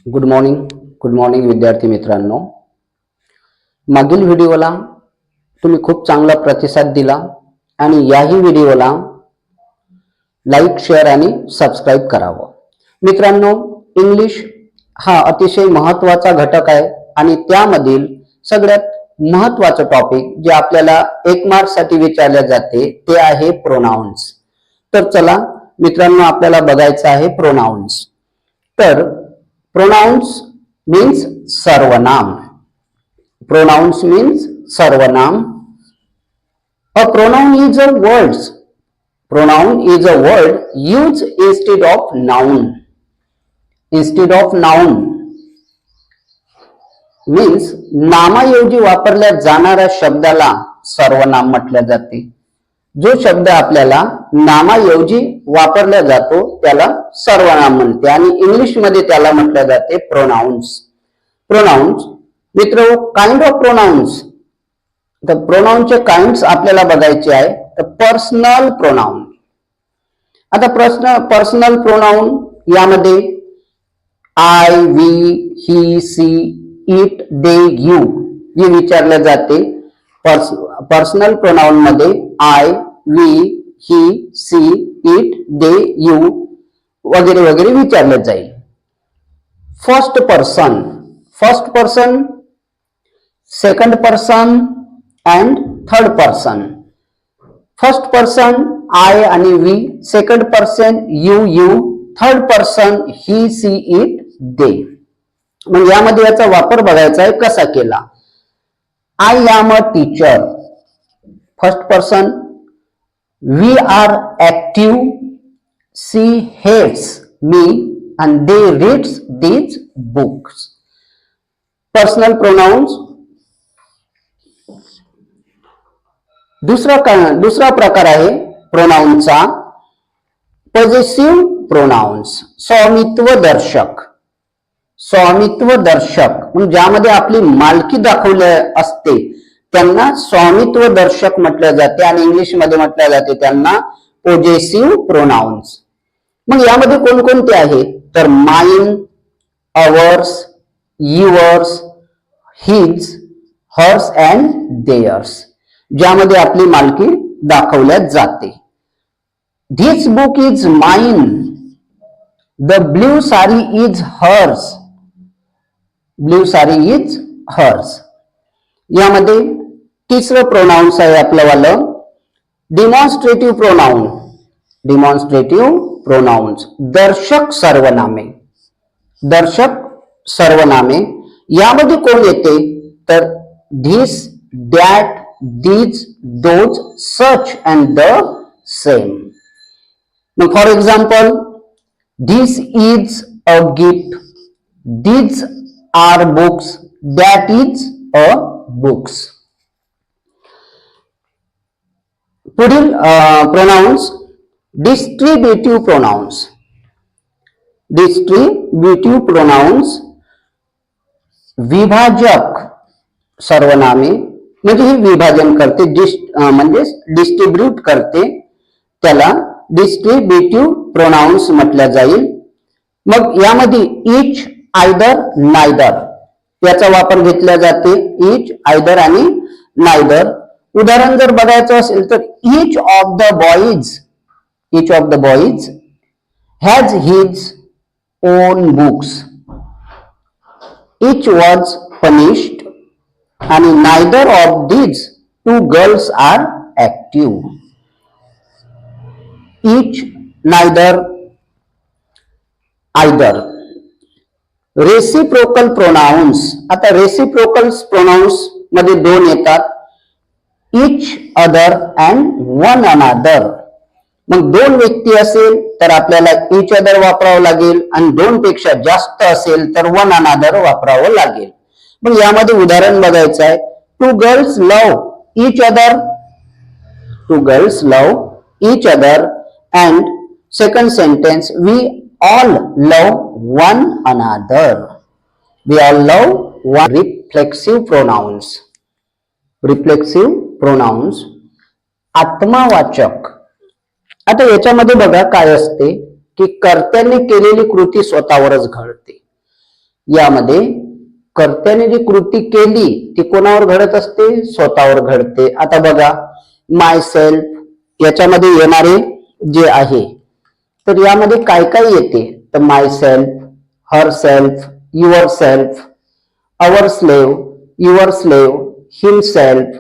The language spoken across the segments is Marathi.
गुड मॉर्निंग विद्यार्थी मित्रांनो. मागील व्हिडिओला तुम्ही खूप चांगला प्रतिसाद दिला आणि याही व्हिडिओला लाईक, शेअर आणि सबस्क्राईब करावं. मित्रांनो, इंग्लिश हा अतिशय महत्त्वाचा घटक आहे आणि त्यामधील सगळ्यात महत्त्वाचं टॉपिक जे आपल्याला 1 मार्क साठी विचारले जाते ते आहे प्रोनाउन्स. तर चला मित्रांनो, आपल्याला बघायचं आहे प्रोनाउन्स. तर प्रोनाउन्स मीन्स सर्वनाम. प्रोनाउन्स मीन्स सर्वनाम. A pronoun is a word. Pronoun is a word used instead of noun. Instead of noun means नामाऐवजी वापरल्या जाणाऱ्या शब्दाला सर्वनाम म्हटले जाते. जो शब्द आपल्याला नामाऐवजी वापरला जातो त्याला सर्वनाम म्हणते आणि इंग्लिश मध्ये त्याला म्हटले जाते प्रोनाउन्स. प्रोनाउन्स मित्र, काइंड ऑफ प्रोनाउन्स. तर प्रोनाउनचे काइंड्स आपल्याला बघायचे आहे. तर पर्सनल प्रोनाउन. आता पर्सनल प्रोनाउन यामध्ये I, we, he, she, it, they, you हे विचारले जाते. पर्सनल प्रोनाउन मध्ये I, we, he, she, it, they, you वगैरे वगैरे विचारले जाईल. First person, second person and third person. First person I आणि we, second person you, third person he, she, it, they. म्हणजे यामध्ये याचा वापर बघायचा आहे कसा केला. I am a teacher. First person, we are active. She hates me and they reads these books. Personal pronouns. दूसरा प्रकार आहे प्रोनाउनचा पॉझेसिव्ह प्रोनाउन्स. स्वामित्व दर्शक म्हणजे ज्यामध्ये आपली मालकी दाखवली असते त्यांना स्वामित्व दर्शक म्हटले जाते आणि इंग्लिश मध्ये म्हटले जाते त्यांना पॉझेसिव्ह प्रोनाउन्स. मग यामध्ये कोणकोणते आहेत तर mine, ours, yours, his, hers and theirs, ज्यामध्ये आपली मालकी दाखवल्या जाते. This book is mine. The blue sari is hers. Blue sari is hers. यामध्ये तिसरं प्रोनाउन्स आहे आपलं डिमॉन्स्ट्रेटिव्ह प्रोनाउन. डिमॉन्स्ट्रेटिव्ह प्रोनाउन्स दर्शक सर्वनामे. यामध्ये कोण येते तर this, that, these, those, such and the same. For example, this is a gift. These are books. That is a books. पुढील pronounce distributive pronounce. Distributive pronounce विभाजक सर्वनामे म्हणजे हे विभाजन करते, म्हणजे डिस्ट्रीब्यूट करते, त्याला डिस्ट्रीब्युटिव्ह प्रोनाउन्स म्हटले जाईल. मग यामध्ये इच, आयदर, नायदर याचा वापर घेतला जाते. इच, आयदर आणि नायदर. उदाहरण जर बघायचं असेल तर each of the boys has his own books. Each was punished आणि neither of these two girls are active. Each, neither, either. Reciprocal pronouns. आता रेसिप्रोकल प्रोनाउन्स मध्ये दोन येतात, इच अदर अँड वन अनादर. मग दोन व्यक्ती असेल तर आपल्याला इच अदर वापरावं लागेल आणि दोन पेक्षा जास्त असेल तर वन अनादर वापरावं लागेल. मग यामध्ये उदाहरण बघायचं आहे. Two girls love each other. Two girls love each other. And second sentence, we all love one another. We all love one. Reflexive pronouns. Reflexive pronouns आत्मवाचक. आता याच्यामध्ये बघा काय असते की कर्त्याने केलेली कृती स्वतःवरच घडते. यामध्ये कर्त्याने जी कृती केली ती कोणावर घडत असते? स्वतःवर घडते. आता बघा, माय सेल्फ याच्यामध्ये येणारे जे आहे, तर यामध्ये काय काय येते? तर myself, herself, yourself, ourselves, yourselves, himself,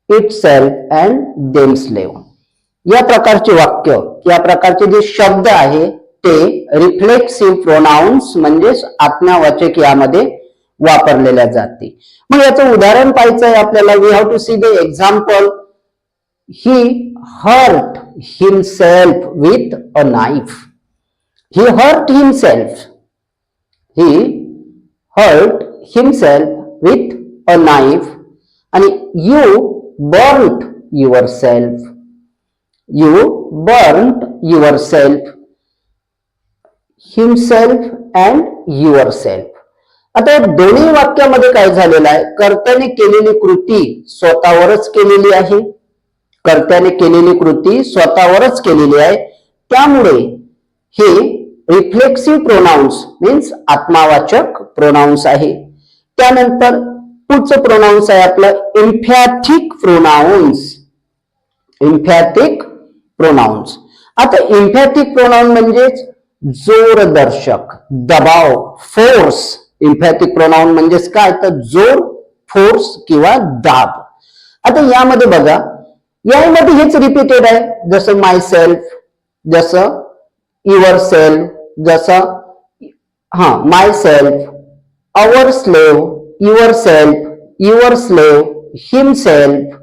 itself and themselves. या प्रकारचे वाक्य, या प्रकारचे जे शब्द आहे ते रिफ्लेक्सिव्ह प्रोनाउन्स म्हणजेच आज्ञावाचक यामध्ये वापरलेल्या जाते. मग याचं उदाहरण पाहायचं आहे आपल्याला. We have to see the example. He hurt himself with a knife. He hurt himself. He hurt himself with a knife. आणि you burnt yourself. You burnt yourself. Himself and yourself. आता या दोन्ही वाक्यामध्ये काय झालेलं आहे? कर्त्याने केलेली कृती स्वतःवरच केलेली आहे. कर्त्याने केलेली कृती स्वतःवरच केलेली आहे. त्यामुळे हे रिफ्लेक्सिव्ह प्रोनाउन्स मीन्स आत्मावाचक प्रोनाउन्स आहे. त्यानंतर पुढचं प्रोनाउन्स आहे आपलं एम्फॅथिक प्रोनाउन्स. एम्फॅथिक प्रोनाउन्स. आता एम्फॅथिक प्रोनाउन म्हणजेच जोरदर्शक, दबाव, फोर्स. एम्फॅथिक प्रोनाउन म्हणजेच काय? तर जोर, फोर्स किंवा दाब. आता यामध्ये बघा, यामध्ये हेच रिपीटेड आहे. जसं माय सेल्फ, जसं युअर सेल्फ, जसं myself, ourselves, yourself, yourselves, himself,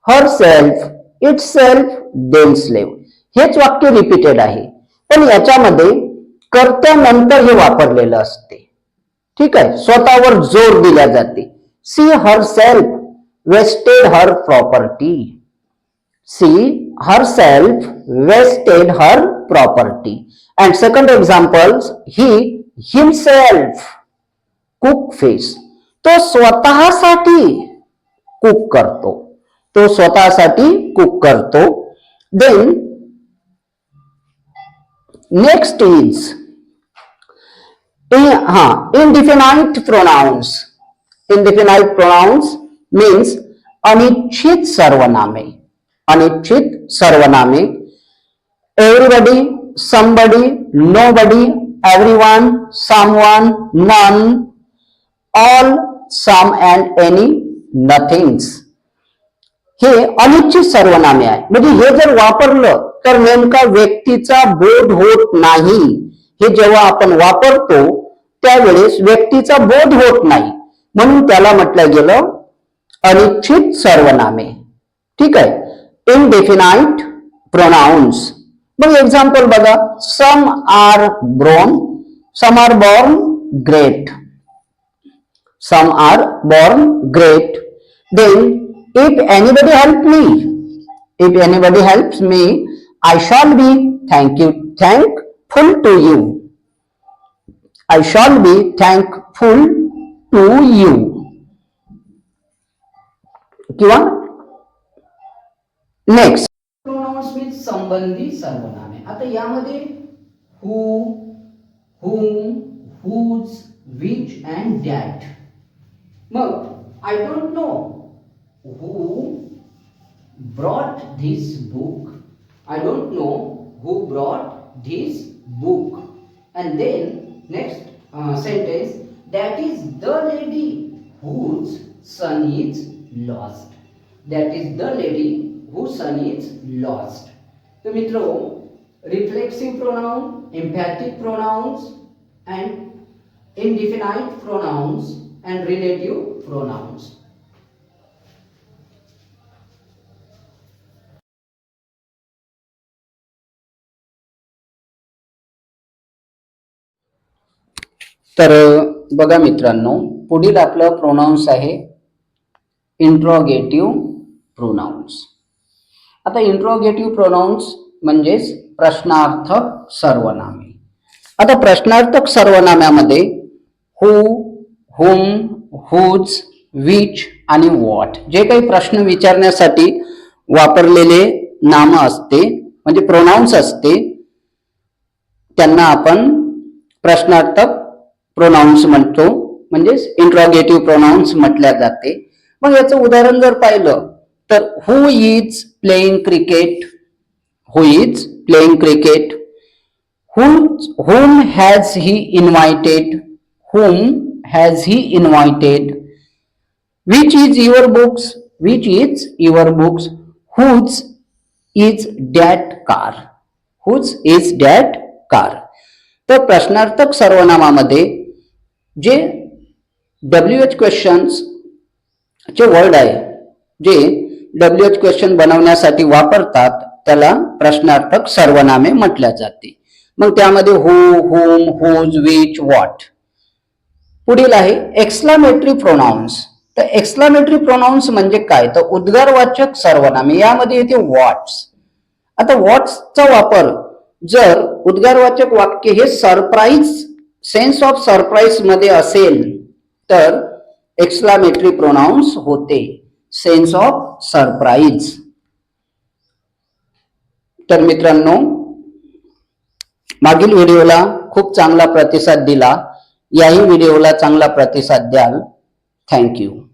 herself, itself, themselves. हेच वाक्य रिपीटेड आहे, पण याच्यामध्ये कर्त्यानंतर हे वापरलेलं असते. ठीक आहे, स्वतःवर जोर दिला जाते. She herself wasted her property. She herself wasted her property. And second example, he himself cook fish. तो स्वतःसाठी कुक करतो. तो स्वतःसाठी कुक करतो. Then next is indefinite pronouns. Indefinite pronouns means अनिश्चित सर्वनामे. अनिश्चित सर्वनामे. Everybody, somebody, nobody, everyone, someone, none, all, some and any, nothings. हे अनिश्चित सर्वनामे आहे. म्हणजे हे जर वापरलं तर नेमका व्यक्तीचा बोध होत नाही. हे जेव्हा आपण वापरतो त्यावेळेस व्यक्तीचा बोध होत नाही, म्हणून त्याला म्हटलं गेलं अनिश्चित सर्वनामे. ठीक आहे, इनडेफिनाइट प्रोनाउन्स. मग एक्झाम्पल बघा, some are born great. Some are born great. Then if anybody helps me, I shall be thankful to you. I shall be thankful to you. किंवा नेक्स्ट प्रोनाउन्स विथ संबंधी सर्वनामे. आता यामध्ये who, whom, whose, which and that. मग I don't know who brought this book. I don't know who brought this book. And then next sentence, that is the lady whose son is lost. That is the lady whose son is lost. तो मित्रों, reflexive pronoun, emphatic pronouns and indefinite pronouns and relative pronouns. तर बघा मित्रांनो, पुढील आपलं प्रोनाउन्स आहे इंट्रोगेटिव्ह प्रोनाउन्स. आता इंट्रोगेटिव्ह प्रोनाउन्स म्हणजेच प्रश्नार्थक सर्वनामे. आता प्रश्नार्थक सर्वनाम्यामध्ये हू, हुम, हुज, विच आणि व्हॉट जे काही प्रश्न विचारण्यासाठी वापरलेले नाम असते म्हणजे प्रोनाउन्स असते, त्यांना आपण प्रश्नार्थक प्रोनाउन्स म्हणतो, म्हणजेच इंट्रॉगेटिव्ह प्रोनाउन्स म्हटल्या जाते. मग याचं उदाहरण जर पाहिलं तर who is playing cricket, who is playing cricket. whom has he invited, whom has he invited. Which is your books, which is your books. Whose is that car, whose is that car. तर प्रश्नार्थक सर्वनामामध्ये जे WH क्वेश्चन्स चे वर्ड आहे, जे WH क्वेश्चन बनवण्यासाठी वापरतात त्याला प्रश्नार्थक सर्वनामे म्हटल्या जाते. मग त्यामध्ये हु, हुम, हुज, विच, व्हॉट. पुढील आहे एक्सक्लामेटरी प्रोनाउन्स. तर एक्सक्लामेटरी प्रोनाउन्स म्हणजे काय, तर उद्गारवाचक सर्वनामे. यामध्ये येते व्हॉट्स. आता व्हॉट्सचा वापर जर उद्गारवाचक वाक्य हे सरप्राईज, सेन्स ऑफ सरप्राईज मध्ये असेल तर एक्सक्लामेटरी प्रोनाउन्स होते, सेन्स ऑफ सरप्राईज. तर मित्रांनो, मागील व्हिडिओला खूप चांगला प्रतिसाद दिला, याही व्हिडिओला चांगला प्रतिसाद द्याल. थँक्यू.